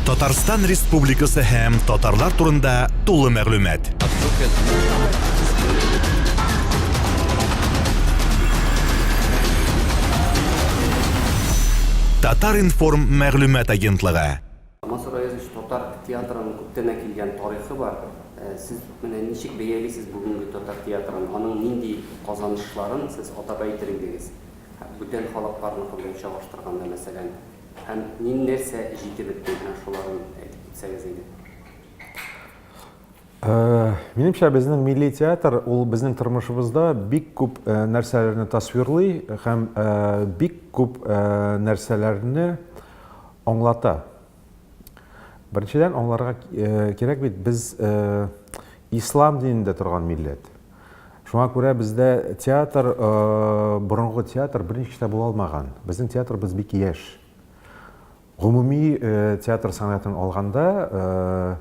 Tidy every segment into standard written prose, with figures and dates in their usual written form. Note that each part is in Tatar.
Татарстан Республикасы һәм татарлар турында тулы мәгълүмат. Татар информ мәгълүмат агентлыгы. Масур Аязович, татар театрының күптән килгән тарихы бар. Сез менә ничек бәялисез бүгенге татар театрын? Аның нинди казанышларын сез атап әйтер идегез? Бүтән халыкларны белән чагыштырганда мәсәлән, һәм нәрсә җитеп бетте, шуларын әйтеп китсәгез иде. Минемчә, безнең милли театр ул безнең тормышыбызда бик күп нәрсәләрне тасвирлый һәм бик күп нәрсәләрне аңлата. Беренчедән аңларга кирәк бит, без ислам динендә торган милләт. Шуңа күрә бездә театр, борынгы театр берничә була алмаган. Безнең театрыбыз бик яшь. Гомуми театр сәнгатен алганда,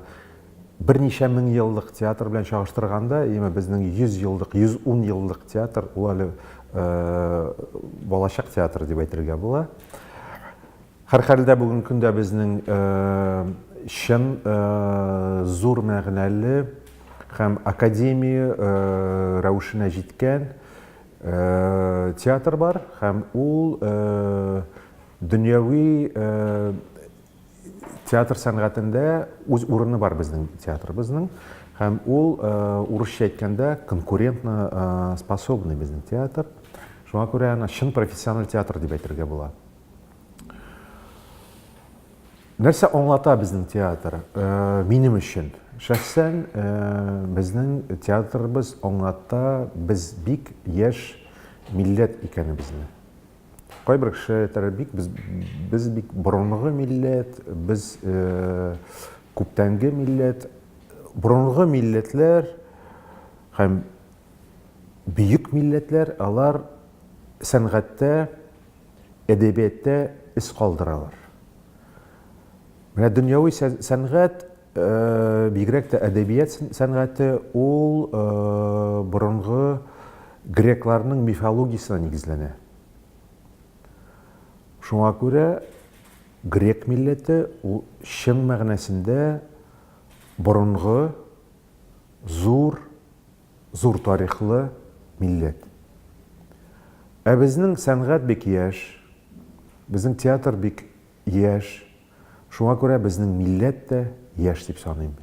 берничә мең еллык театр белән чагыштырганда, безнең 100 еллык, 110 еллык театр ул әле балачак театр дип әйтергә була. Һәрхәлдә бүгенге көндә безнең чын зур мәгънәле һәм академия рәвешенә җиткән театр бар һәм ул дөньяви театр сәнгатендә үз урыны бар безнең театрыбызның һәм ул урысча әйткәндә конкурентно способный безнең театр. Шуңа күрә аны чын профессиональ театр дип әйтергә була. Нәрсә аңлата безнең театр? Минем өчен шәхсән безнең театрыбыз аңлата без бик яшь милләт икәнебезне. Кайбер кеше әйтәләр, без бик борынгы милләт, без күптәнге милләт. Борынгы милләтләр һәм бөек милләтләр алар сәнгатьтә, әдәбиятта из калдыралар. Менә дөньяви сәнгать, бигрәк тә әдәбият сәнгате ул борынгы грекларның мифологиясына нигезләнә. Шуңа күрә грек милләте ул чын мәгънәсендә борынгы зур тарихлы милләт. Ә безнең сәнгать бик яшь, безнең театр бик яшь. Шуңа күрә безнең милләт тә яшь дип саныйм.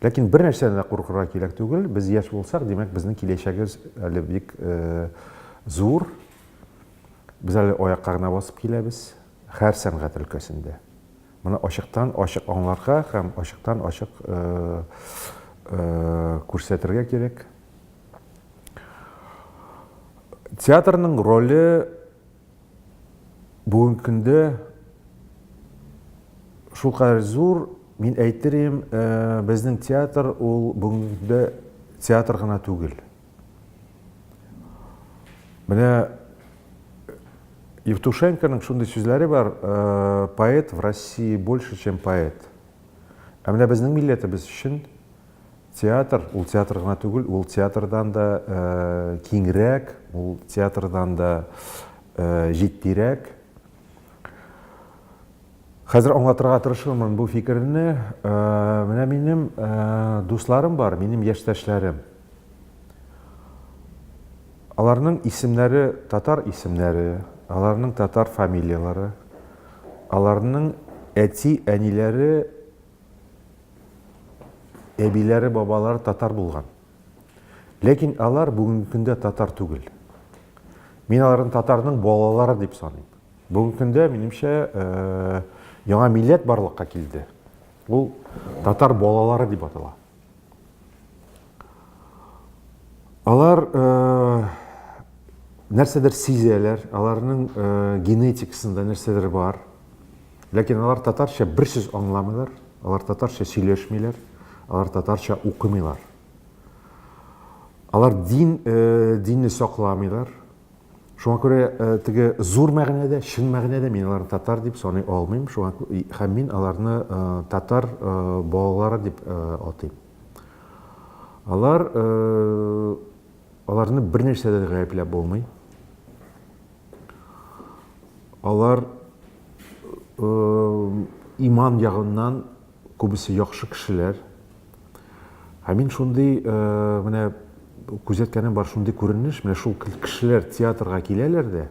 Ләкин бер нәрсәдән дә куркырга кирәк түгел. Без яшь булсак, димәк, безнең киләчәгебез әле бик зур. Без әле аякка гына басып киләбез һәр сәнгать өлкәсендә. Моны ачыктан-ачык аңларга һәм ачыктан-ачык күрсәтергә кирәк. Театрның роле бүгенге көндә шул кадәр зур. Мин әйтерим, безнең театр ул бүгенге театр гына түгел. Менә Евтушенконың шундый сүзләре бар, поэт в России больше, чем поэт. Ә менә безнең милләтебез өчен театр, ул театр гына түгел, ул театрдан да киңрәк, ул театрдан да җитдирәк. Хәзер аңлатырга тырышырмын бу фикерне. Менә минем дусларым бар, минем яшьтәшләрем. Аларның исемнәре татар исемнәре, аларның татар фамилиялары, аларның әти-әниләре, әбиләре, бабалары татар булган. Ләкин алар бүгенге көндә татар түгел. Мин аларның татарның балалары дип саныйм. Бүгенге көндә минемчә яңа милләт барлыкка килде. Ул татар балалары дип атала. Алар нәрсәдер сизәләр, аларның генетикасында нәрсәдер бар. Ләкин алар татарча бер сүз аңламыйлар, алар татарча сөйләшмиләр, алар татарча укымыйлар. Алар динне сакламыйлар. Шуңа күрә теге зур мәгънәдә, чын мәгънәдә мин аларны татар дип саный алмыйм. Шуңа һәм мин аларны татар балалары дип атыйм. Аларны бер нәрсәдә гаепләп булмый. Алар иман ягыннан күбесе яхшы кешеләр. Мин шундый менә күзәткәнем бар, шундый күренеш, менә шул кешеләр театрга киләләр дә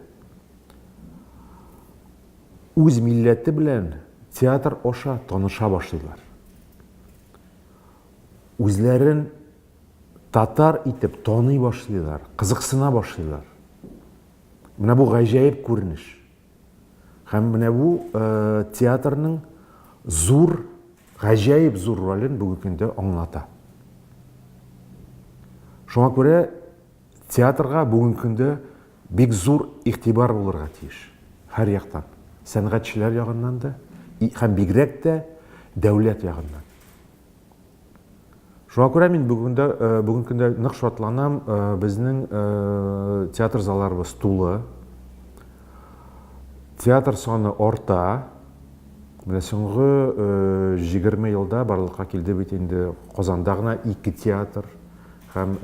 үз милләте белән театр аша таныша башлыйлар. Үзләрен татар итеп таный башлыйлар, кызыксына башлыйлар. Менә бу гаҗәеп күренеш. Һәм менә бу театрның зур, гаҗәеп зур ролен бүгенге көндә аңлата. Шуңа күрә театрга бүгенге көндә бик зур игътибар булырга тиеш. Һәр яктан. Сәнгатьчеләр ягыннан да, һәм бигрәк тә дәүләт ягыннан. Шуңа күрә мин бүгенге көндә нык шатланам, безнең театр залларыбыз тулы. Театр саны арта. Менә соңгы 20 елда барлыкка килде бит инде Казанда гына 2 театр һәм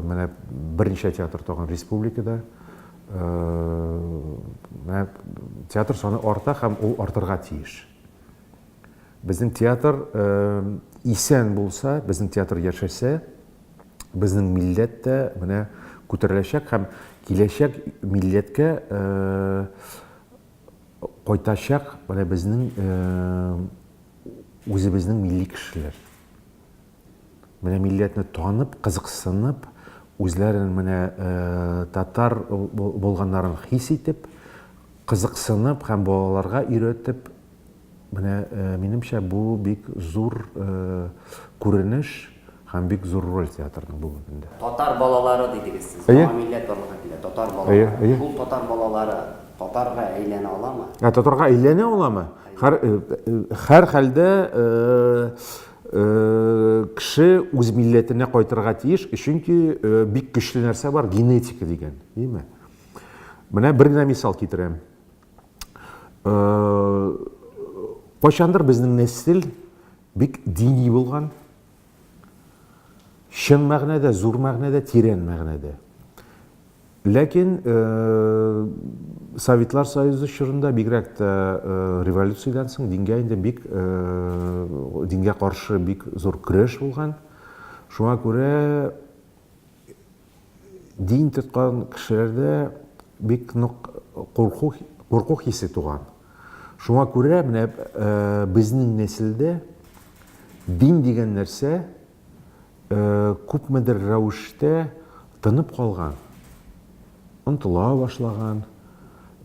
менә берничә театр тагын республикада. Театр саны арта һәм ул артырга тиеш. Безнең театр исән булса, безнең театр яшәсә, безнең милләт тә менә күтәреләчәк һәм киләчәк милләткә кайтачак менә безнең үзебезнең милли кешеләр. Менә милләтне танып, кызыксынып, үзләрен менә татар булганнарын хис итеп, кызыксынып һәм балаларга өйрәтеп, менә минемчә бу бик зур күренеш һәм бик зур роль театрның бүгенге. Татар балалары дидегез сез. Милләт барлыкка килә, татар балалары. Шул татар балалары татарга әйләнә аламы? Татарга әйләнә аламы? Һәр хәлдә кеше үз милләтенә кайтырга тиеш, чөнки бик көчле нәрсә бар, генетика дигән, димме? Менә бер генә мисал китерәм. Кайчандыр безнең нәсел бик дини булган, чын мәгънәдә, зур мәгънәдә, тирән мәгънәдә. Ләкин Советлар Союзы чорында бигрәк тә революциядән соң дингә инде бик дингә каршы бик зур көрәш булган. Шуңа күрә дин тоткан кешеләрдә бик нык курку хисе туган. Шуңа күрә менә безнең нәселдә дин дигән нәрсә күпмедер рәвештә тынып калган. Онтыла башлаган.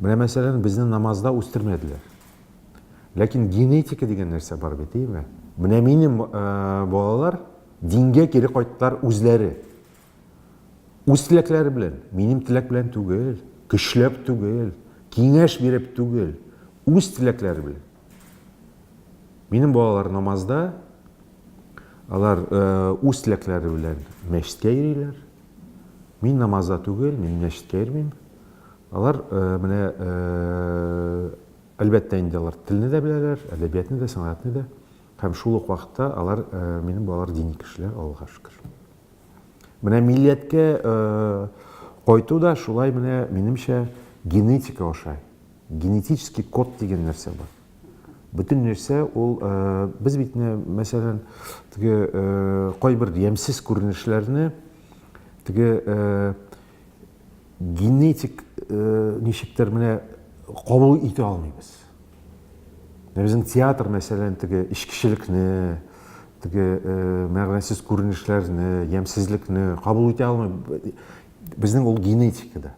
Менә мәсәлән безне намазда үстермәделәр. Ләкин генетика дигән нәрсә бар бит, әйме? Менә минем балалар дингә кире кайттылар үзләре. Үз теләкләре белән, минем теләк белән түгел, көчләп түгел, киңәш биреп түгел, үз теләкләре белән. Минем балалар намазда, алар үз теләкләре белән мәчеткә йөриләр. Мин намазда түгел, мин мәчеткә йөрмим. Алар менә әлбәттә инде алар телне дә беләләр, әдәбиятны да, сәнгатьне дә. Һәм шул ук вакытта алар минем балалар дини кешеләр, Аллаһка шөкер. Менә милләткә кайту да шулай менә минемчә генетика аша. Генетический код дигән нәрсә бар. Бүтән нәрсә ул без бит мәсәлән теге кайбер ямсыз күренешләрне теге генетик ничектер менә кабул итә алмыйбыз. Безнең театр мәсәлән теге ичкечелекне, теге мәгънәсез күренешләрне, ямсызлекне кабул итә алмый. Безнең ул генетикада.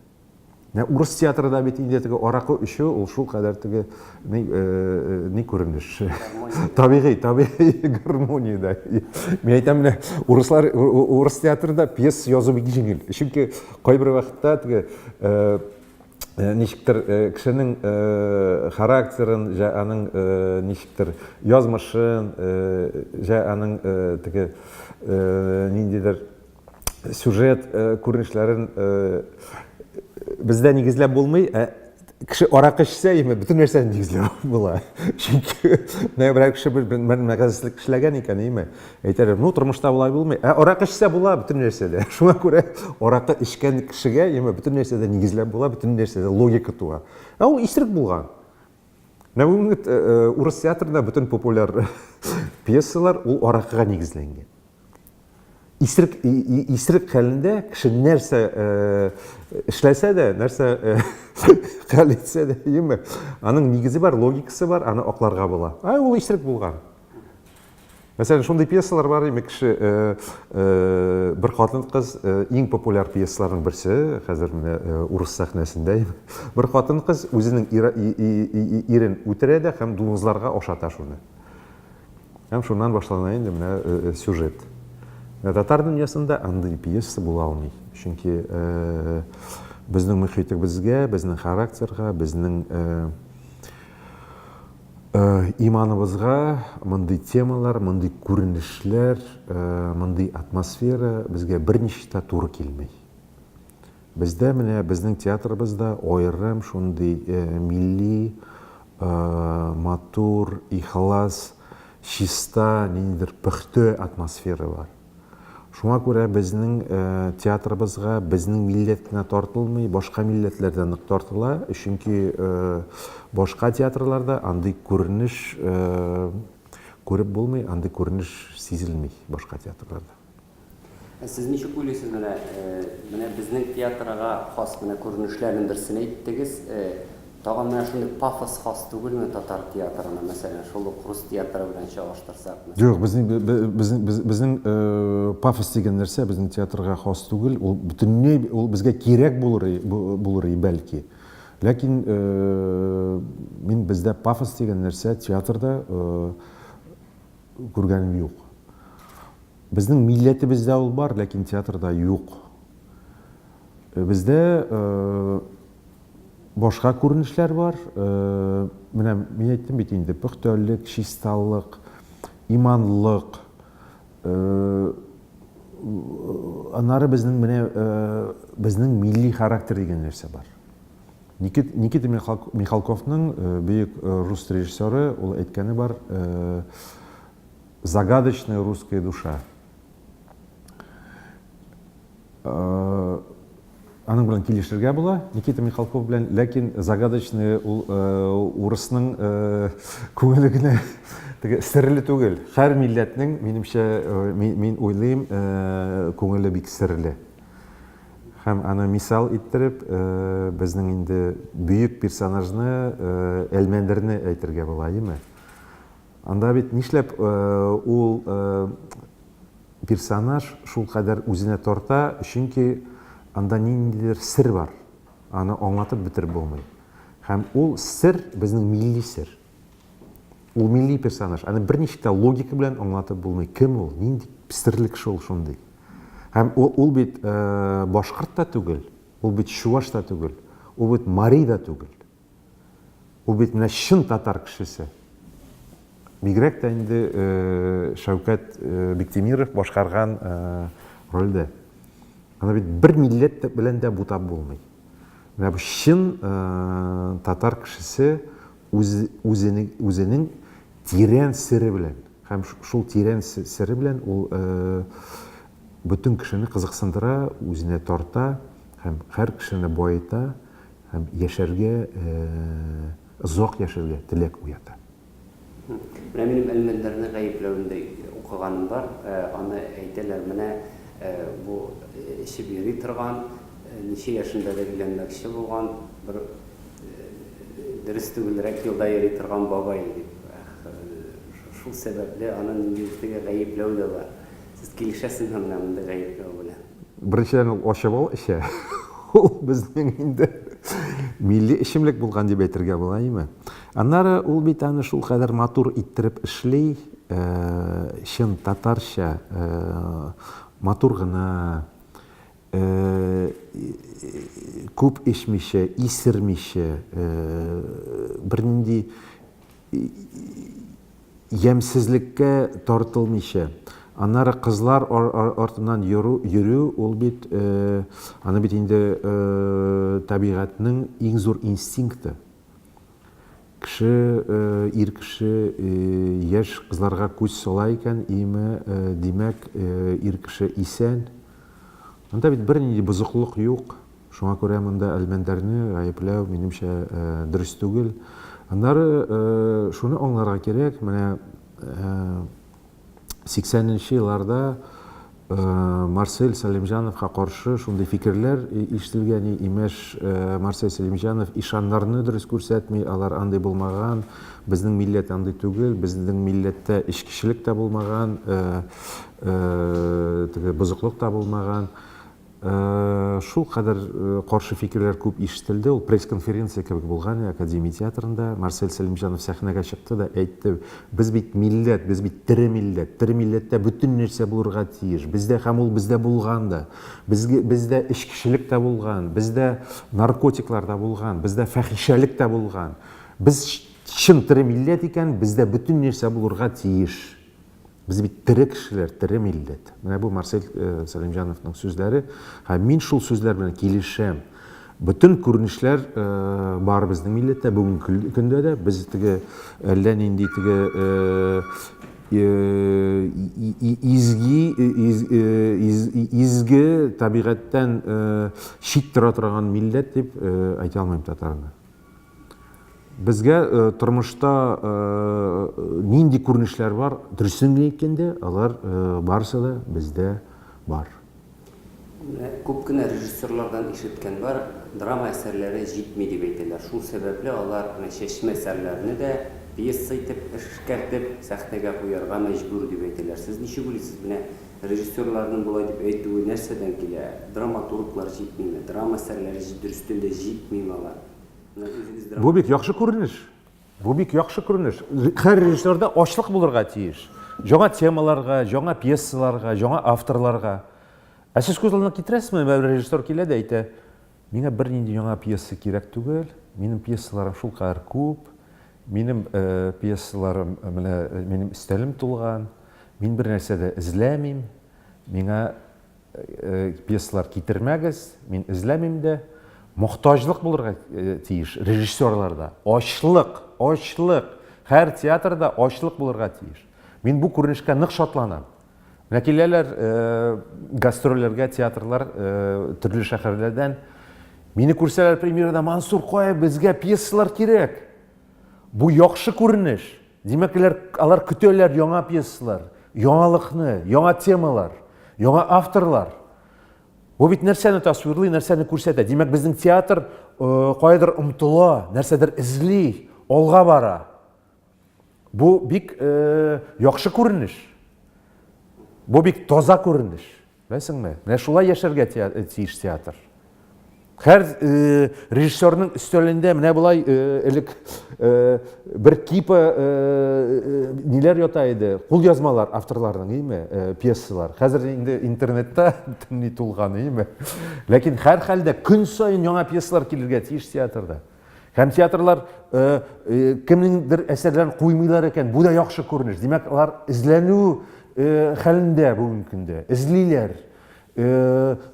Урыс театрында бит инде теге аракы эчү ул шул кадәр теге ни күренеш. Табигый гармонияда. Мен әйтәм менә урыс театрында пьес язу бик җиңел. Чөнки кайбер вакытта теге ничектер кешенең характерын, аның ничектер язмышын, аның теге ниндидер сюжет күренешләрен бездә нигезләп булмый, кеше аракы эчсә, бөтен нәрсәне нигезләп була. Чөнки берәр кеше бер мәгазинлек эшләгән икән, әйтәләр, тормышта булай булмый. Аракы эчсә була бөтен нәрсәдә. Шуңа күрә аракы эчкән кешегә бөтен нәрсәдә нигезләп була, бөтен нәрсәдә логика туа. Ул исерек булган. Менә бүгенге урыс театрында бүтән популяр пьесалар ул аракыга нигезләнгән. Исерек хәлендә кеше нәрсә эшләсә дә, нәрсә хәл итсә дә, юме, аның нигезе бар, логикасы бар, аны акларга була. Ул исерек булган. Мәсәлән, шундый пьесалар бар, кеше бер хатын кыз иң популяр пьесаларның берсе, хәзер менә урыс сәхнәсендә. Бер хатын кыз үзенең ирен үтерә дә һәм дуңгызларга ашата шуны. Һәм шуннан башлана инде менә сюжет. Татар дөньясында андый пьеса була алмый. Чөнки безнең мөхитебезгә, безнең характерга, безнең иманыбызга мондый темалар, мондый күренешләр, мондый атмосфера безгә берничә туры килмәй. Бездә менә безнең театрыбызда аерым шундый милли, матур, ихлас, чиста, ниндидер пөхтә атмосфера бар. Шуңа күрә безнең театрыбызга безнең милләт кенә тартылмый, башка милләтләрдән нык тартыла, чөнки башка театрларда андый күренеш күреп булмый, андый күренеш сизелмей башка театрларда. Сез ничек уйлыйсыз, менә безнең театрга хас менә күренешләрнең берсен әйттегез, тагын менә шундый пафос хас түгелме татар театрына, мәсәлән, шул рус театры белән чагыштырсак? Юк, безнең пафос дигән нәрсә безнең театрга хас түгел, ул бөтенләй ул безгә кирәк булыр бәлки. Ләкин мин бездә пафос дигән нәрсә театрда күргәнем юк. Безнең милләтебездә ул бар, ләкин театрда юк. Бездә башка күренешләр бар. Менә мин әйттем бит инде, пөхтәлек, чисталык, иманлык. Аннары безнең милли характер дигән нәрсә бар. Никита Михалковның бөек рус режиссеры, ул әйткәне бар, загадочная русская душа. Аның белән килешергә була, Никита Михалков белән, ләкин загадочный урысның күңеле генә серле түгел. Һәр милләтнең, минемчә, мин уйлыйм, күңеле бик серле. Һәм аны мисал иттереп, безнең инде бөек персонажны, Әлмәндәрне әйтергә була, яме. Анда бит нишләп ул персонаж шул кадәр үзенә тарта, чөнки анда ниндидер сер бар. Аны аңлатып бетереп булмый. Һәм ул сер безнең милли сер. Ул милли персонаж. Аны берничә логика белән аңлатып булмый. Кем ул? Нинди серлек шул шундый. Һәм ул бит башкорт та түгел, ул бит чуваш та түгел, ул бит мари да түгел. Ул бит менә чын татар кешесе. Бигрәк тә инде Шәүкәт Биктимиров башкарган рольдә. Аны бит бер милләт белән дә бутап булмый. Менә бу чын татар кешесе үзенең тирән сере белән, һәм шул тирән сере белән ул бүтән кешене кызыксындыра, үзенә тарта, һәм һәр кешене байыта, һәм яшәргә, озак яшәргә теләк уята. Менә минем Әлмәндәрне гаепләвендә укыганым бар, аны әйтәләр, менә бу эчеп йөри торган, ничә яшендә дә өйләнмәкче булган, бер дөрес түгелрәк елда йөри торган бабай дип. Шул сәбәпле аны нигездәге гаепләү дә бар. Сез килешәсезме менә монда гаепләү белән? Беренчедән ул ашабал эчә. Ул безнең инде милли эчемлек булган дип әйтергә була, име. Аннары ул бит аны шул кадәр матур иттереп эшли, чын татарча, матур гына, күп эчмичә, исермичә, бернинди ямсызлеккә тартылмыйча. Аннары кызлар артыннан йөрү, ул бит, аны бит инде табигатьнең иң зур инстинкты. Кеше, ир кеше яшь кызларга күз сала икән, име, димәк, ир кеше исән. Анда бит бернинди бозыклык юк. Шуңа күрә монда Әлмәндәрне гаепләү минемчә дөрес түгел. Аннары шуны аңларга кирәк, менә 80-нче елларда Марсель Сәлимҗановка каршы шундый фикерләр ишетелгән, имеш, Марсель Сәлимҗанов ишаннарны дөрес күрсәтми, алар андый булмаган, безнең милләт андый түгел, безнең милләттә эчкечелек тә булмаган, бозыклык та булмаган. Шул кадәр каршы фикерләр күп ишетелде. Ул пресс-конференция кебек булган Академия театрында. Марсель Сәлимҗанов сәхнәгә чыкты да әйтте: "Без бит милләт, без бит тере милләт. Тере милләттә бөтен нәрсә булырга тиеш. Бездә һәм ул бездә булган да. Бездә эчкечелек тә булган, бездә наркотиклар да булган, бездә фәхишәлек тә булган. Без чын тере милләт икән, бездә бөтен нәрсә булырга тиеш. Без бит тере кешеләр, тере милләт." Менә бу Марсель Сәлимҗановның сүзләре. Мин шул сүзләр белән килешәм. Бөтен күренешләр бар безнең милләттә, бүгенге көндә дә. Без теге әллә нинди теге изге табигатьтән чит тора торган милләт дип әйтә алмыйм татарны. Безгә тормышта нинди күренешләр бар, дөресен әйткәндә, алар барысы да бездә бар. Күп кенә режиссерлардан ишеткән бар, драма әсәрләре җитми дип әйтәләр. Шул сәбәпле алар чәчмә әсәрләрне дә пьеса итеп эшкәртеп сәхнәгә куярга мәҗбүр дип әйтәләр. Сез ничек уйлыйсыз, менә режиссерларның булай дип әйтүе нәрсәдән килә? Драматурглар җитмиме? Драма әсәрләре дөрестән дә җитмиме алар? Бу бик яхшы күренеш. Бу бик яхшы күренеш. Һәр режиссерда ачлык булырга тиеш. Жаңа темаларга, жаңа пьесаларга, жаңа авторларга. Ә сез күз алдына китерәсезме, бер режиссер килә дә әйтә: "Миңа бер нинди яңа пьеса кирәк түгел. Минем пьесаларым шул кадәр күп. Минем пьесаларым менә минем истәлем тулган. Мин бер нәрсә дә эзләмим. Миңа пьесалар китермәгез. Мин эзләмим дә." Мохтаҗлык булырга тиеш режиссерларда. Ачлык. Һәр театрда ачлык булырга тиеш. Мин бу күренешкә нык шатланам. Менә киләләр гастрольләргә театрлар төрле шәһәрләрдән. Мине күрсәләр премьерада: "Мансур, кая, безгә пьесалар кирәк." Бу яхшы күренеш. Димәк, алар көтәләр яңа пьесалар, яңалыкны, яңа темалар, яңа авторлар. Бу бит нәрсәне тасвирлый, нәрсәне күрсәтә. Димәк, безнең театр кайдыр омтыла, нәрсәдер эзли, алга бара. Бу бик яхшы күренеш. Бу бик таза күренеш. Беләсеңме? Менә шулай яшәргә тиеш театр. Һәр режиссерның өстәлендә менә булай элек бер кипа ниләр ята иде, кулъязмалар авторларның, име, пьесалар. Хәзер инде интернетта ни тулган, име. Ләкин һәр хәлдә көн сайын яңа пьесалар килергә тиеш театрда. Һәм театрлар кемнеңдер әсәрләрен куймыйлар икән, бу да яхшы күренеш. Димәк, алар эзләнү хәлендә бүгенге көндә, эзлиләр,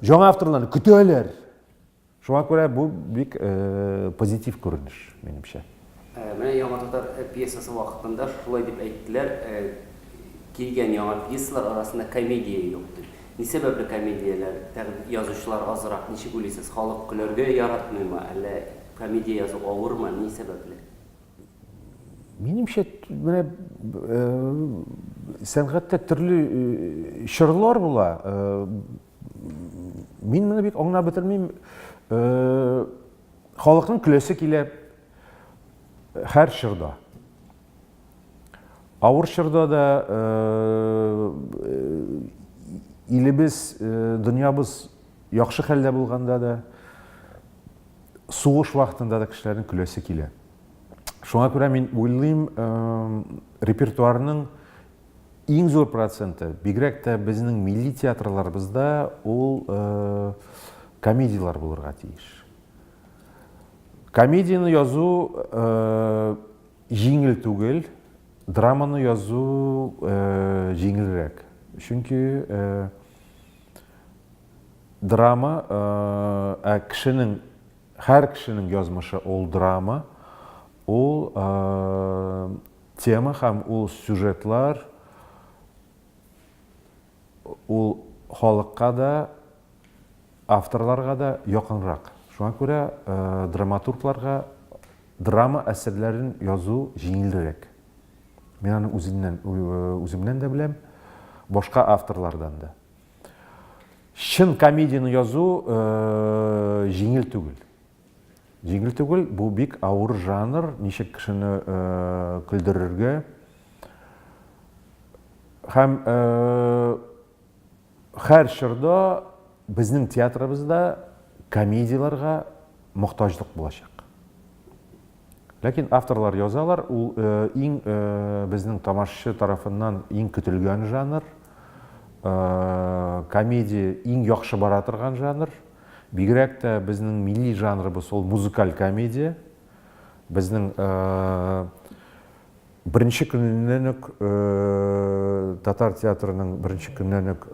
жаңа авторларны көтәләр. Шуңа күрә бу бик позитив күренеш, минемчә. Менә яңа татар пьесасы вакытында шулай дип әйттеләр, килгән яңа пьесалар арасында комедия юк дип. Ни сәбәпле комедияләр, язучылар азрак, ничек уйлыйсыз? Халык көләргә яратмыймы, әллә комедия язу авырмы, ни сәбәпле? Минемчә, менә сәнгатьтә төрле чорлар була. Мин моны бик аңлап бетермим. Халыкның көләсе килә һәр чорда. Авыр чорда да илебез, дөньябыз яхшы хәлдә булганда да, сугыш вакытында да кешеләрнең көләсе килә. Шуңа күрә мин уйлыйм, репертуарның иң зур проценты, бигрәк тә безнең милли театрларыбызда ул комедиялар булырга тиеш. Комедияны язу җиңел түгел, драманы язу җиңелрәк. Чөнки драма, һәр кешенең язмышы ул драма, ул тема һәм ул сюжетлар ул халыкка да, авторларга да якынрак. Шуңа күрә драматургларга драма әсәрләрен язу жеңілрәк. Мен аны үземнән дә беләм, башка авторлардан да. Шын комедияны язу жеңіл түгел. Жеңіл түгел, бу бик авыр жанр, ничек кешене күлдерергә. Һәм һәр чорда безнең театрыбызда комедияларга мохтаҗлык булачак. Ләкин авторлар язалар, ул иң безнең тамашачы тарафыннан иң көтелгән жанр. Комедия иң яхшы бара торган жанр. Бигрәк тә безнең милли жанрыбыз ул музыкаль комедия. Безнең беренче көннән үк татар театрының беренче көннән үк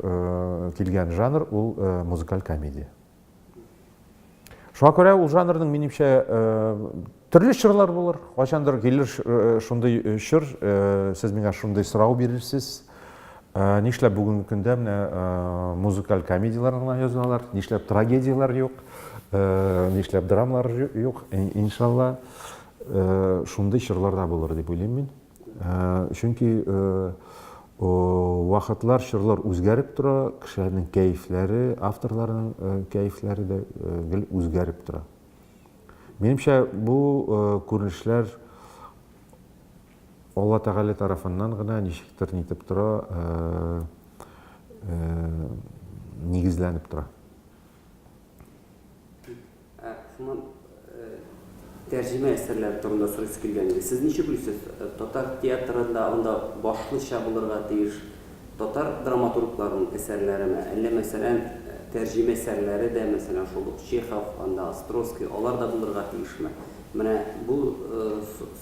килгән жанр ул музыкаль комедия. Шуңа күрә ул жанрның минемчә төрле чорлар булыр. Кайчандыр килер шундый чор, сез миңа шундый сорау бирерсез. Нишләп бүгенге көндә менә музыкаль комедиялар гына язалар, нишләп трагедиялар юк, нишләп драмалар юк. Иншалла шундый чорлар да булыр дип уйлыйм мин. Чөнки вакытлар, чорлар үзгәреп тора, кешеләрнең кәефләре, авторларның кәефләре дә гел үзгәреп тора. Минемчә бу күренешләр Алла Тәгалә тарафыннан гына ничектер нитеп тора, нигезләнеп тора. Шуннан тәрҗемә әсәрләре турында сорыйсы килгәндә, сез ничек уйлыйсыз? Татар театрында анда башлыча булырга тиеш татар драматургларының әсәрләреме, әллә мәсәлән тәрҗемә әсәрләре дә, мәсәлән, шул Чехов, анда Островский, алар да булырга тиешме? Менә бу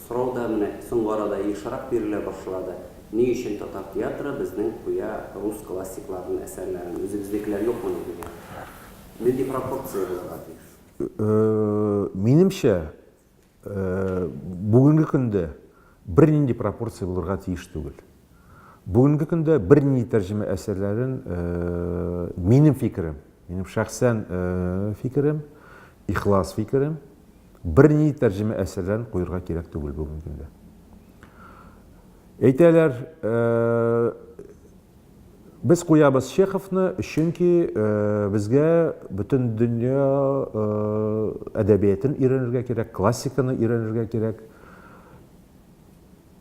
сорау да менә соңгы арада ешрак бирелә башлады. Ни өчен татар театры безнең куя рус классикларының әсәрләрен, үзебездәкеләр юкмы дигән. Нинди пропорция булырга тиеш? Минемчә, бүгенге көндә бернинди пропорция булырга тиеш түгел. Бүгенге көндә бернинди тәрҗемә әсәрләрен, минем фикерем, минем шәхсән фикерем, ихлас фикерем, бернинди тәрҗемә әсәрләрен куярга кирәк түгел бүгенге көндә. Әйтәләр, без куябыз Чеховны, чөнки безгә бөтен дөнья әдәбиятын өйрәнергә кирәк, классиканы өйрәнергә кирәк.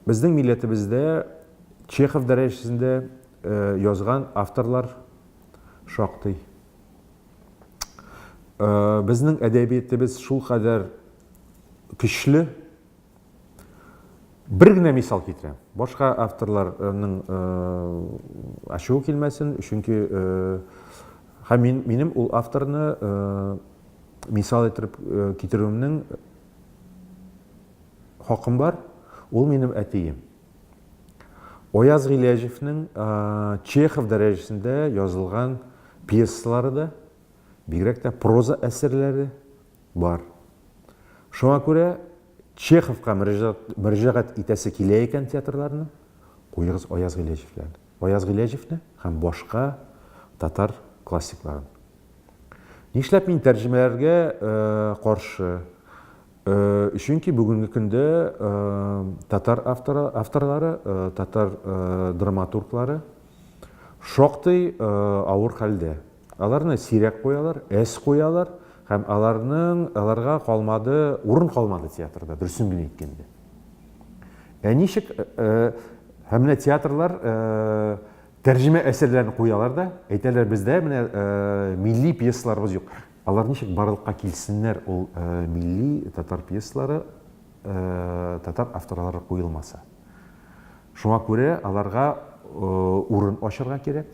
Безнең милләтебездә Чехов дәрәҗәсендә язган авторлар шактый. Безнең әдәбиятыбыз шул кадәр көчле. Бер генә мисал китерәм. Башка авторларның ачуы килмәсен, чөнки минем ул авторны мисал итеп китерүемнең хакым бар. Ул минем әтием. Ояз Гыйләҗевнең Чехов дәрәҗәсендә язылган пьесалары да, бигрәк тә проза әсәрләре бар. Шуңа күрә Чеховка мөрәҗәгать итәсе килә икән театрларны, куегыз Ояз Гыйләҗевләрне. Ояз Гыйләҗевне һәм башка татар классикларын. Нишләп мин тәрҗемәләргә каршы? Чөнки бүгенге көндә татар авторлары, татар драматурглары шактый авыр хәлдә. Аларны сирәк куялар, әс куялар, һәм аларга калмады, урын калмады театрда, дөресен генә әйткәндә. Ничек һәм менә театрлар тәрҗемә әсәрләрен куялар да, әйтәләр бездә менә милли пьесаларыбыз юк. Алар ничек барлыкка килсеннәр, ул милли татар пьесалары, татар авторлары куелмаса. Шуңа күрә аларга урын ачарга кирәк,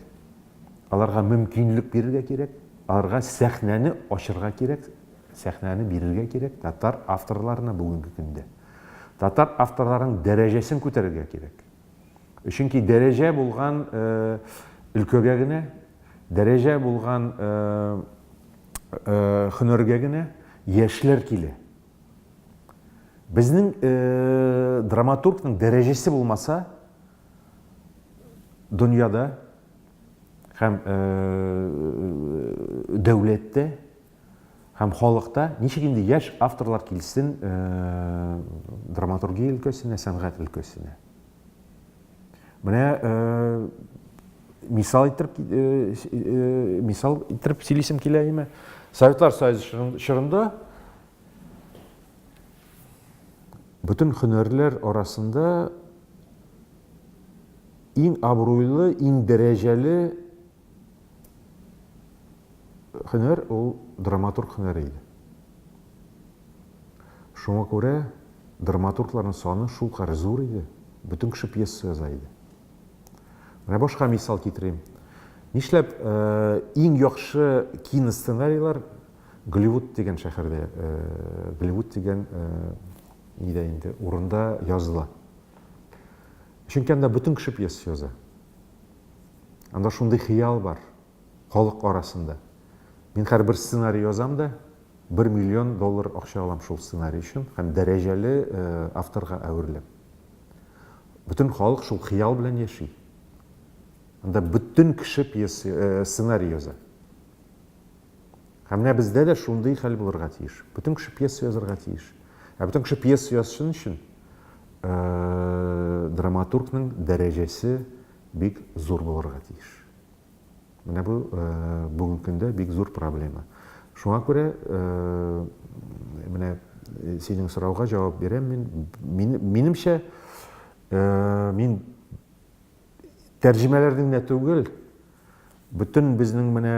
аларга мөмкинлек бирергә кирәк, аларга сәхнәне ачарга кирәк, сәхнәне бирергә кирәк татар авторларына бүгенге көндә. Татар авторларының дәрәҗәсен күтәрергә кирәк. Чөнки дәрәҗә булган өлкәгә генә, дәрәҗә булган һөнәргә генә яшьләр килә. Безнең драматургның дәрәҗәсе булмаса, дөньяда һәм дәүләттә һәм халыкта ничек инде яшь авторлар килсен драматургия өлкәсенә, сәнгать өлкәсенә. Менә мисал иттереп сөйлисем килә име. Советлар Союзы чорында бүтән һөнәрләр арасында иң абруйлы, иң дәрәҗәле һөнәр ул драматург һөнәре иде. Шуңа күрә драматургларның саны шулкадәр зур иде. Бүтән кеше пьеса яза иде. Менә башка мисал китерим. Нишләп иң яхшы киносценарийлар Голливуд дигән шәһәрдә, Голливуд дигән нидә инде урында языла. Чөнки анда бүтән кеше пьеса яза. Анда шундый хыял бар халык арасында. Мин һәрбер сценарий язам да, $1 миллион акча алам шул сценарий өчен, һәм дәрәҗәле авторга әвереләм. Бүтән халык шул хыял белән яши. Анда бүтән кеше пьеса сценарий яза. Һәм менә бездә дә шундый хәл булырга тиеш. Бүтән кеше пьеса язарга тиеш. Ә бүтән кеше пьеса язсын өчен драматургның дәрәҗәсе бик зур булырга тиеш. Менә бу бүгенге көндә бик зур проблема. Шуңа күрә менә синең сорауга җавап бирәм. Минемчә мин тәрҗемәләрнең дә түгел, бүтән безнең менә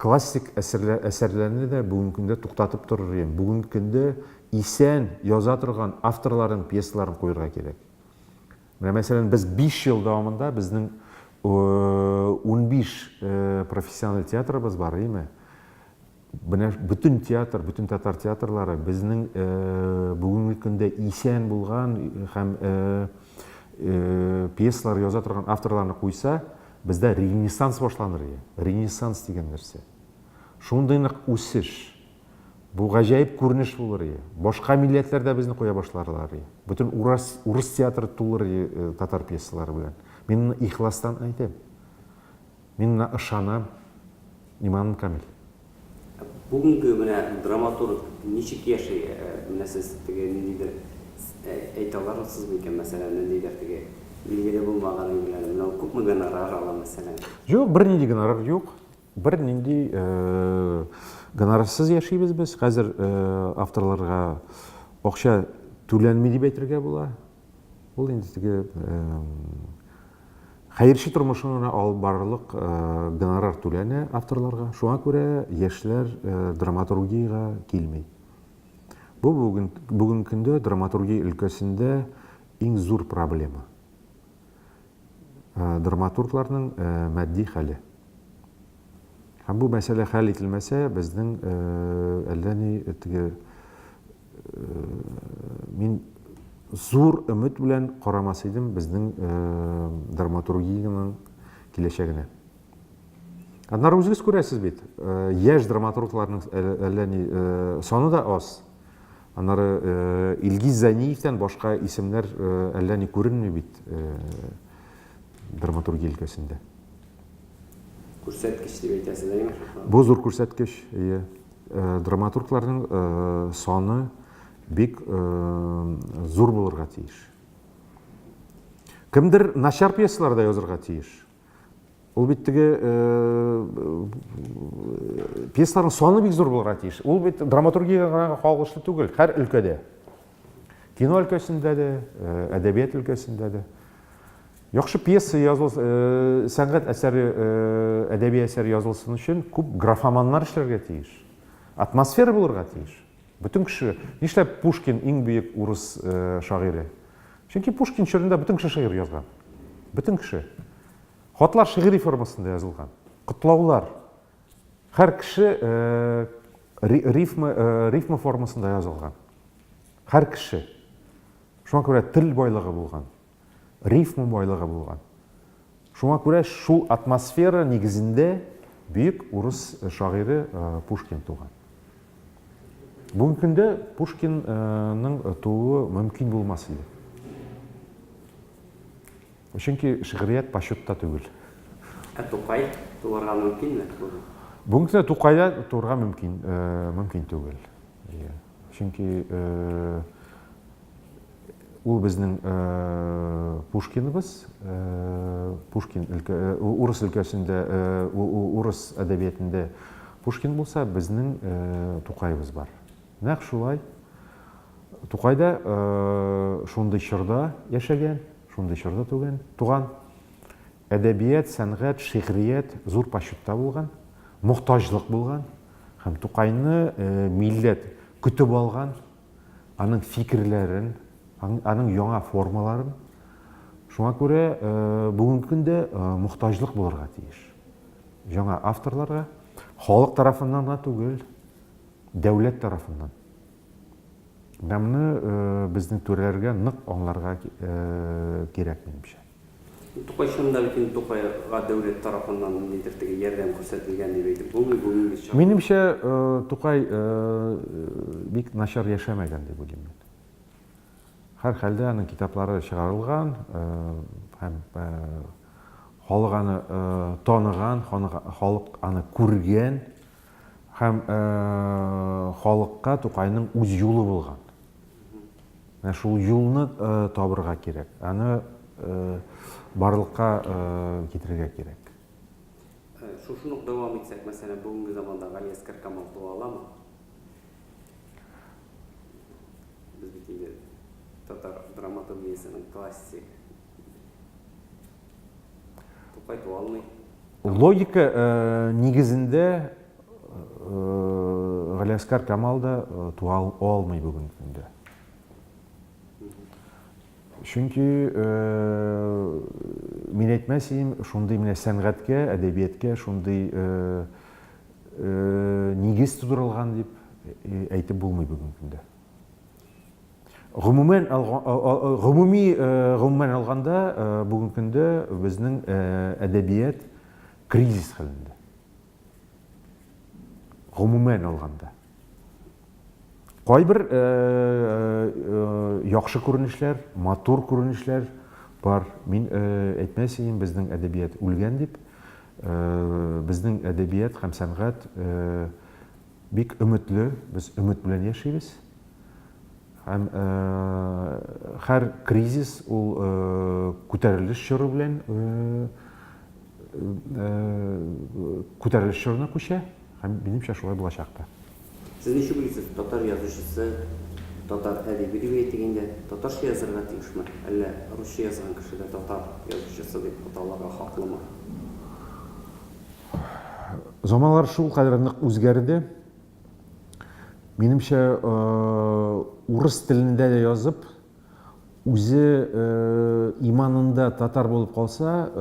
классик әсәрләрне дә бүгенге көндә туктатып торыр идем. Бүгенге көндә исән яза торган авторларның пьесаларын куярга кирәк. Менә мәсәлән, без 5 ел дәвамында безнең 15 профессиональ театрыбыз бар, име? Бүтән театр, бүтән татар театрлары безнең бүгенге көндә исән булган һәм пьесалар яза торган авторларны куйса, бездә ренессанс башланыр иде. Ренессанс дигән нәрсә. Шундый нык үсеш. Бу гаҗәеп күренеш булыр иде. Башка милләтләрдә безне куя башларлар иде. Бүтән урыс театры тулыр иде татар пьесалары белән. Мин ихластан әйтәм. Мин ышанам. Иманым камил. Бүгенге менә драматург ничек яши? Менә сез теге ниндидер әйтә аласыз микән, мәсәлән, ниндидер теге билгеле булмаган белән, менә күпме гонорар ала, мәсәлән? Юк, бернинди гонорар юк. Бернинди гонорарсыз яшибез без. Хәзер авторларга акча түләнми дип әйтергә була. Ул инде теге хәерче тормышына алып барырлык гонорар түләнә авторларга. Шуңа күрә яшьләр драматургиягә килми. Бу бүген көндә драматургия өлкәсендә иң зур проблема. Драматургларның матди хәле. Һәм бу мәсьәлә хәл ителмәсә, безнең әллә ни теге мин зур өмет белән карамас идем безнең драматургиянең киләчәгенә. Аннары үзегез күрәсез бит, яшь драматургларның әллә ни саны да аз. Аннары Илгиз Заниевтан башка исемнәр әллә ни күренми бит драматургия өлкәсендә. Күрсәткеч дип әйтәсезме? Бу зур күрсәткеч. Драматургларның саны бик зур булырга тиеш. Кемдер начар пьесаларда язарга тиеш. Ул бит теге пьесаларның саны бик зур булырга тиеш. Ул бит драматургиягә кагылышлы түгел, һәр өлкәдә. Кино өлкәсендә дә, әдәбият өлкәсендә дә. Яхшы пьеса язылсын, сәнгать әсәре, әдәби әсәр язылсын өчен күп графоманнар эшләргә тиеш. Атмосфера булырга тиеш. Бүтән кеше, нишләп Пушкин иң бөек урыс шагыйре? Чөнки Пушкин чорында бүтән кеше шигырь язган. Бүтән кеше. Хатлар шигыри формасында язылган. Котлаулар. Һәр кеше рифма формасында язылган. Һәр кеше. Шуңа күрә тел байлыгы булган. Рифма байлыгы булган. Шуңа күрә шул атмосфера нигезендә бөек урыс шагыйре Пушкин туган. Бүгенге көндә Пушкинның тууы мөмкин булмас иде. Чөнки шигърият почетта түгел. Тукай туларга мөмкинме? Бүгінгі күнде Тукайда тұрға мүмкін түгел. Чөнки ул безнең Пушкиныбыз, Пушкин урыс өлкәсендә, урыс әдәбиятында Пушкин булса, безнең Тукайыбыз бар. Нәкъ шулай. Тукайда шундый чорда яшәгән, шундый чорда туган. Әдәбият, сәнгать, шигърият зур пачутта булган, мохтаҗлык булган һәм Тукайны милләт көтеп алган, аның фикерләрен, аның яңа формаларын. Шуңа күрә бүгенге көндә мохтаҗлык булырга тиеш. Яңа авторларга, халык тарафыннан да түгел, дәүләт тарафыннан. Моны безнең түрәләргә нык аңларга кирәк минемчә. Тукай шунда бит Тукайга дәүләт тарафыннан ниндидер теге ярдәм күрсәтелгән дип әйтеп булмый, бүгенге чакта. Минемчә, Тукай бик начар яшәмәгән дип уйлыйм. Һәр хәлдә аның китаплары чыгарылган, һәм халык аны таныган, халык аны күргән, һәм халыкка Тукайның үз юлы булган. Шул юлны табырга кирәк. Аны барлыкка китерергә кирәк. Шушыны дәвам итсәк, мәсәлән, бүгенге заманда Галиәскәр Камал туа аламы? Без бит инде татар драматургиясенең классик. Тукай туа алмый. Логика нигезендә Галиәскәр Камал да туа алмый бүгенге көндә. Чөнки мин әйтмәсем, шундый менә сәнгатькә, әдәбияткә шундый нигез тудырылган дип әйтеп булмый бүгенге көндә. Гомумән алганда, бүгенге көндә безнең әдәбият кризис хәлендә. Гомумән алганда. Кайбер яхшы күренешләр, матур күренешләр бар. Мин әйтмәсем, безнең әдәбият үлгән дип. Безнең әдәбият һәм сәнгать бик өметле, без өмет белән яшибез. Һәм һәр кризис ул күтәрелеш чоры белән күтәрелеш чорына күчә. Һәм минемчә шулай булачак та. Siz nişi bilirsiniz, Tatar yazıcısı, Tatar әдәби дип әйтгәндә, татарча язарга тиешме? Әллә русча язган кеше дә татар язучысы дип аталырга хаклымы? Заманлар шул кадәр нык үзгәрде. Минемчә, урыс телендә дә язып, үзе иманында татар булып калса,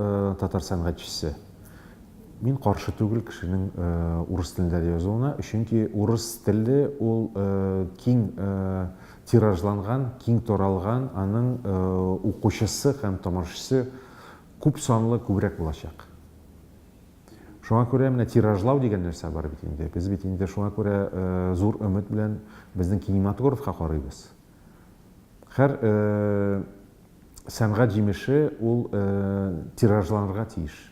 татар сәнгатьчесе. Мин каршы түгел кешенең урыс телендә язуына, чөнки урыс теле ул киң тиражланган, киң таралган, аның укучысы һәм тамашачысы күп санлы, күбрәк булачак. Шуңа күрә менә тиражлау дигән нәрсә бар бит инде. Без бит инде шуңа күрә зур өмет белән безнең кинематографка карыйбыз. Һәр сәнгать җимеше ул тиражланырга тиеш.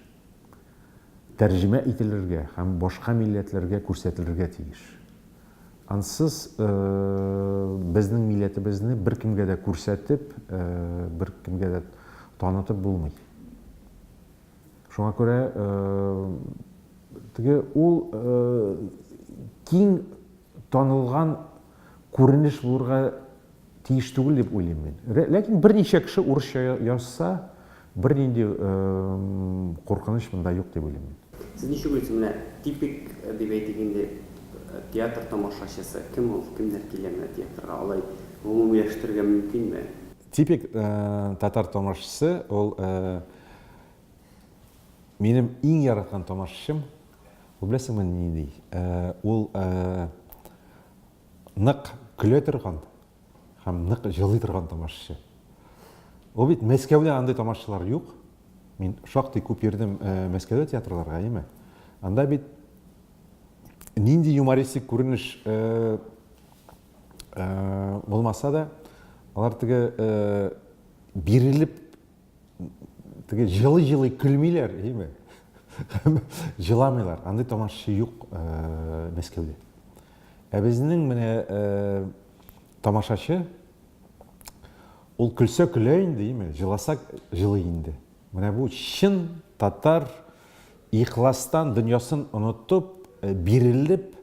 Тәрҗемә ителергә һәм башка милләтләргә күрсәтелергә тиеш. Ансыз безнең милләтебезне беркемгә дә күрсәтеп, беркемгә дә танытып булмый. Шуңа күрә теге ул киң танылган күренеш булырга тиеш түгел дип уйлыйм мин. Ләкин берничә кеше урысча язса, бернинди куркыныч монда юк дип уйлыйм. Siz nişi bilirsiniz, менә типик дип әйтгәндә театр тамашачысы кем ул, кемнәр килә менә театрга, алай гомумияштерергә мөмкинме? Типик татар тамашачысы ул минем иң яраткан тамашачым. Ул беләсеңме нинди? Ул нык көлә торган һәм нык җылый торган тамашачы. Ул бит Мәскәүдә андый тамашачылар юк. Мин шактый күп йөрдем Мәскәүдә театрларга, әйме. Анда бит нинди юмористик күренеш булмаса да, алар бирелеп, җылы-җылы көлмиләр, әйме. жыламайлар, андай тамашашы жоқ Мәскеуде. Біздің міне тамашашы ол күлсе күлейін дейме, жыласа жылайынды. Міне бұл шын татар иқластан дүниясын ұнытып, беріліп,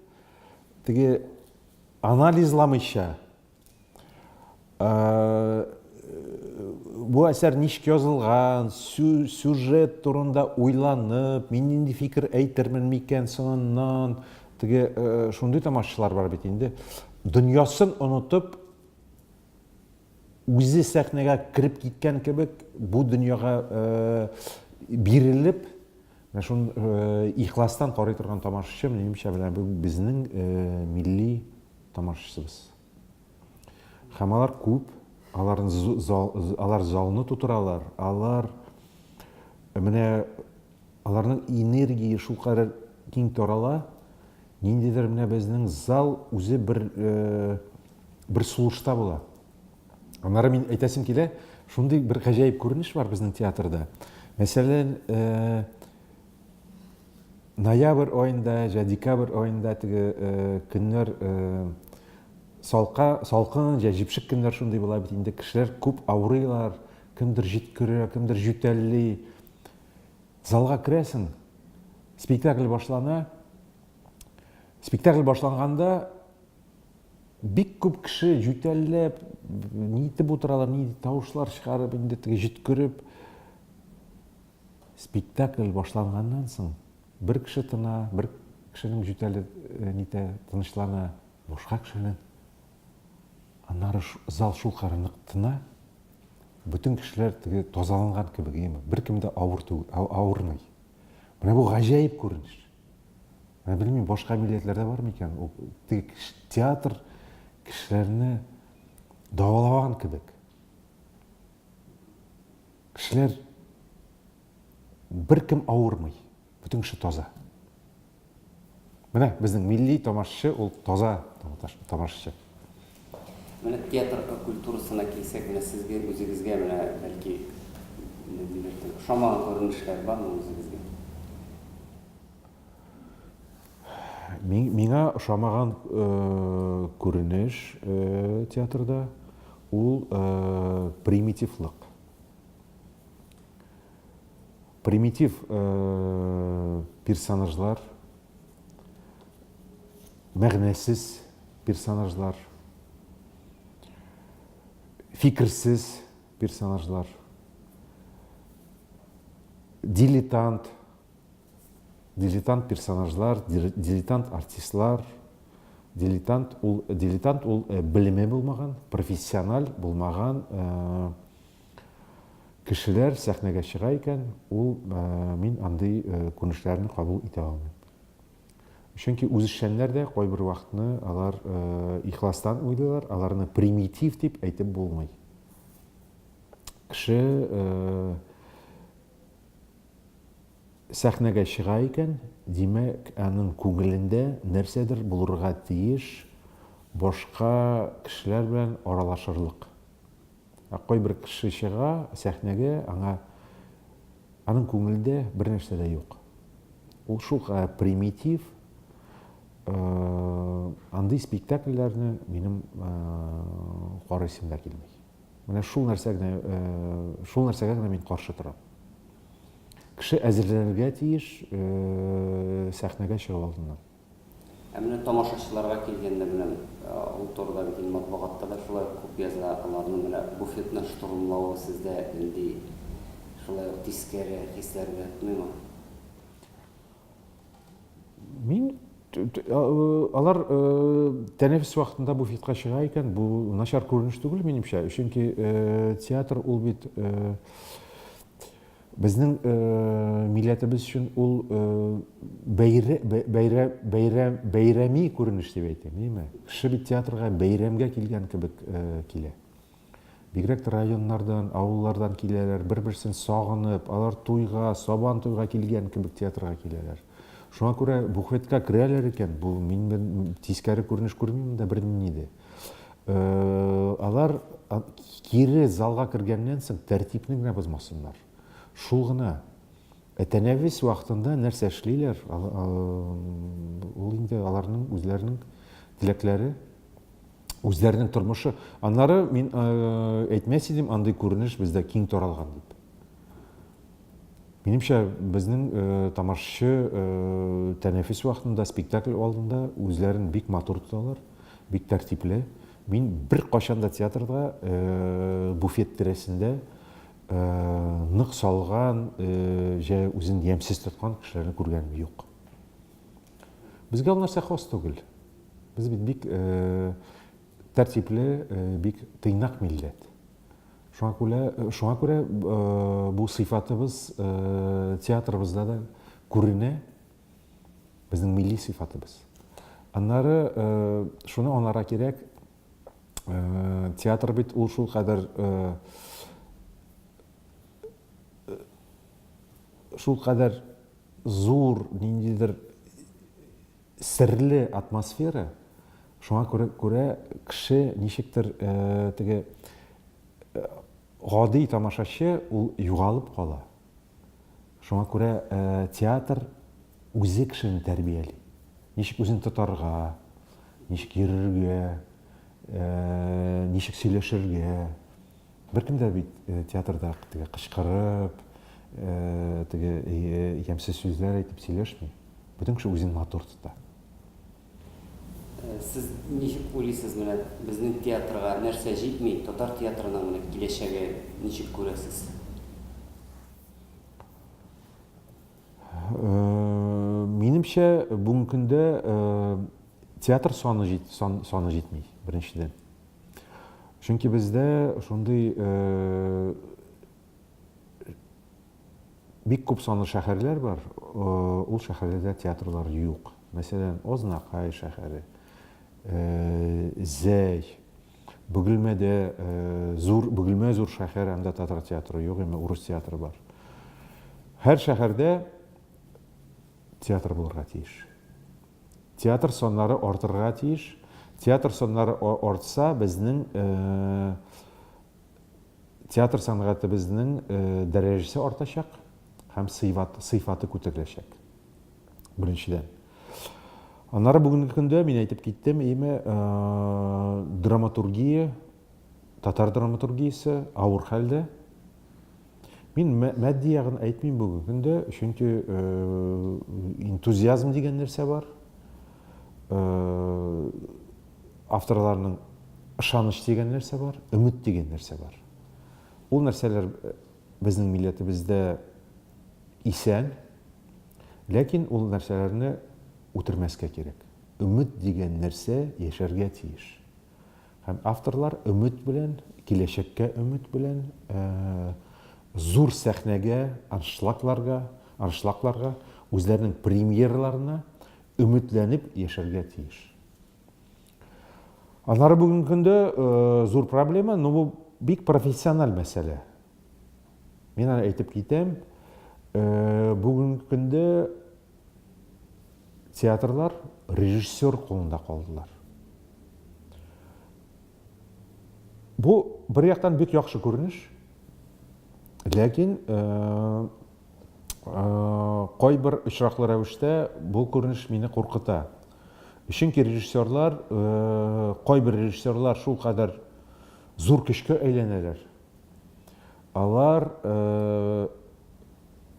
теге анализламайша. Бұл әсер нишк язылған, сюжет турында ойланып, мен енді фикір әйтермен мекен соңынан, теге шундай тамашашылар бар бит инде. Дүниясын ұнытып, өзі сәхнеге кіріп кеткен кебек, бұл дүнияға беріліп, иқластан қарай тұрған тамашашы, меніңше бұл біздің милли тамашашыбыз. Һәм алар көп, алар залны тутыралар, аларның энергия шул кадәр киң тарала, ниндидер безнең зал үзе бер сулышта була. Аннары мин әйтәсем килә, шундый бер гаҗәеп күренеш бар безнең театрда. Мәсәлән, ноябрь айында, декабрь айында теге көннәр салкын, җипшек көннәр шундый була бит инде. Кешеләр күп авырыйлар, кемдер җиткерә, кемдер җүтәлли. Залга керәсең, спектакль башлана. Спектакль башланганда бик күп кеше җүтәлләп, нитеп утыралар, ни тавышлар чыгарып, инде теге җиткереп. Спектакль башланганнан соң бер кеше тына, бер кешенең җүтәле нитә тынычлана, башка кешенең. Аннары зал шул карынык тына, бүтән кешеләр теге тазаланган кебек, беркем дә авырмый. Менә бу гаҗәеп күренеш. Мен белмим, башка милләтләрдә бармы икән? Теге театр кешеләрне давалаган кебек. Кешеләр беркем авырмый, бүтән кеше таза. Менә безнең милли тамашачы ул таза тамашачы. Менә театр культурасына килсәк, менә сезгә үзегезгә менә бәлки ошамаган күренешләр бармы үзегезгә? Миңа ошамаган күренеш театрда ул примитивлык. Примитив персонажлар, мәгънәсез персонажлар, фикерсез персонажлар, дилетант персонажлар, дилетант артистлар, дилетант ул белеме булмаган, профессиональ булмаган кешеләр сәхнәгә чыга икән, ул мин андый күренешләрне кабул итә алмыйм. Чөнки үзешчәннәр дә кайбер вакытны алар ихластан уйлыйлар, аларны примитив дип әйтеп булмый. Кеше сәхнәгә чыга икән, димәк, аның күңелендә нәрсәдер булырга тиеш, башка кешеләр белән аралашырлык. Кайбер кеше чыга сәхнәгә, аның күңелендә бер нәрсә дә юк. Ул шул примитив, андый спектакльләрне минем карыйсым да килмәй. Менә шул нәрсәгә генә мин каршы торам. Кеше әзерләнергә тиеш сәхнәгә чыгып алдыннан. Менә тамашачыларга килгәндә менә ул турыда бит матбугатта да шулай күп языла, аларның менә буфетны штурмлауы сездә инде шулай тискәре хисләргә тумыймы? Мин алар тәнәфес вакытында буфетка чыга икән, бу начар күренеш түгел минемчә, чөнки театр ул бит безнең милләтебез өчен ул бәйрәми күренеш дип әйтәм, әйме? Кеше бит театрга бәйрәмгә килгән кебек килә. Бигрәк районнардан, авыллардан киләләр, бер-берсен сагынып, алар туйга, сабан туйга килгән кебек театрга киләләр. Шуңа күрә буфетка керәләр икән, бу мин тискәре күренеш күрмим дә берни иде. Алар кире залга кергәннән соң тәртипне генә бозмасыннар. Шул гына тәнәфес вакытында нәрсә эшлиләр? Ул инде аларның үзләренең теләкләре, үзләренең тормышы. Аннары мин әйтмәс идем, андый күренеш бездә киң таралган дип. Минемчә, безнең тамашачы тәнәфес вакытында, спектакль алдында үзләрен бик матур тоталар, бик тәртипле. Мин бер кашанда театрда буфет тирәсендә нык салган, үзен ямсыз тоткан кешеләрне күргәнем юк. Безгә ул нәрсә хас түгел. Без бит бик тәртипле, бик тыйнак милләт. Шуңа күрә бу сыйфатыбыз театрыбызда да күренә, безнең милли сыйфатыбыз. Аннары шуны аңларга кирәк, театр бит ул шул кадәр зур, ниндидер серле атмосфера. Шуңа күрә кеше ничектер теге гади тамашачы ул югалып кала. Шуңа күрә театр үзе кешене тәрбияли. Ничек үзен тотарга, ничек йөрергә, ничек сөйләшергә. Беркем дә бит театрда теге кычкырып, теге ямсыз сүзләр әйтеп сөйләшми. Бүтән кеше үзен матур тота. Сез ничек уйлыйсыз, менә безнең театрга нәрсә җитми, татар театрының менә киләчәге ничек күрәсез? Минемчә, бүгенге көндә театр саны җитми, беренчедән. Чөнки бездә шундый бик күп санлы шәһәрләр бар, ул шәһәрләрдә театрлар юк. Мәсәлән, Азнакай шәһәре, Зәй, Бөгелмәдә Бөгелмә зур шәһәр, анда татар театры юк, урыс театры бар. Һәр шәһәрдә театр булырга тиеш. Театр саннары артырга тиеш. Театр саннары артса, безнең театр сәнгатебезнең дәрәҗәсе артачак һәм сыйфаты күтәреләчәк. Беренчедән. Аннары бүгенге көндә мин әйтеп киттем, драматургия, татар драматургиясе авыр хәлдә. Мин матди ягын әйтмим бүгенге көндә, чөнки энтузиазм дигән нәрсә бар. Авторларның ышаныч дигән нәрсә бар, өмет дигән нәрсә бар. Ул нәрсәләр безнең милләтебездә исән, ләкин ул нәрсәләрне үтермәскә кирәк. Өмет дигән нәрсә яшәргә тиеш. Һәм авторлар өмет белән, киләчәккә өмет белән, зур сәхнәгә, аншлагларга, үзләренең премьерларына өметләнеп яшәргә тиеш. Аннары бүгенге көндә зур проблема, но бу бик профессиональ мәсьәлә. Мин аны әйтеп китәм, бүгенге көндә театрлар режиссер кулында калдылар. Бу бер яктан бик яхшы күренеш, ләкин кайбер очраклы рәвештә бу күренеш мине куркыта. Чөнки режиссерлар, кайбер режиссерлар шул кадәр зур көчкә әйләнәләр. Алар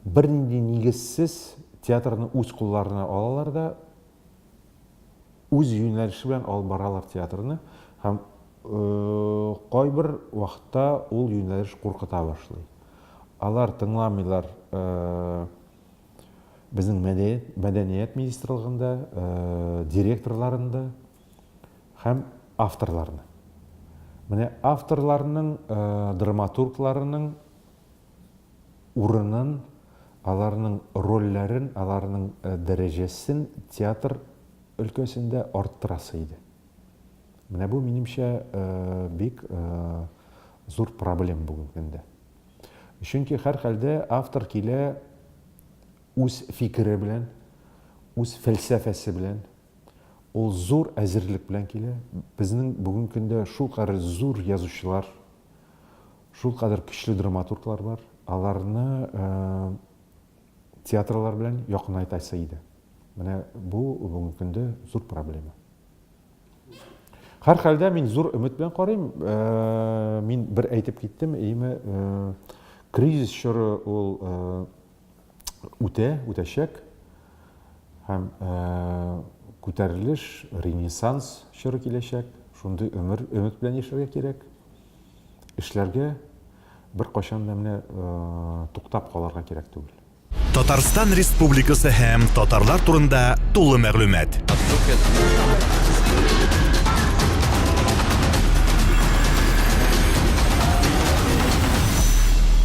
бернинди нигезсез театрны үз кулларына алалар да үз юнәлеше белән алып баралар театрны, һәм кайбер вакытта ул юнәлеш куркыта башлый. Алар тыңламыйлар безнең мәдәният министрлыгында, директорларында һәм авторларны. Менә авторларның, драматургларның урынын, аларның рольләрен, аларның дәрәҗәсен театр өлкәсендә арттырасы иде. Менә бу минемчә бик зур проблема бүгенге көндә. Чөнки һәр хәлдә автор килә үз фикере белән, үз фәлсәфәсе белән, ул зур әзерлек белән килә. Безнең бүгенге көндә шул кадәр зур язучылар, шул кадәр көчле драматурглар бар. Аларны театрлар белән якынайтасы иде. Менә бу бүгенге көндә зур проблема. Һәр хәлдә мин зур өмет белән карыйм. Мин бер әйтеп киттем, кризис чоры ул үтәчәк һәм күтәрелеш, ренессанс чоры киләчәк. Шундый өмет белән яшәргә кирәк. Эшләргә бер кашан да менә туктап калырга кирәк түгел. Татарстан Республикасы һәм татарлар турында тулы мәгълүмат.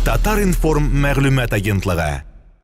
Татар информ мәгълүмат агентлыгы.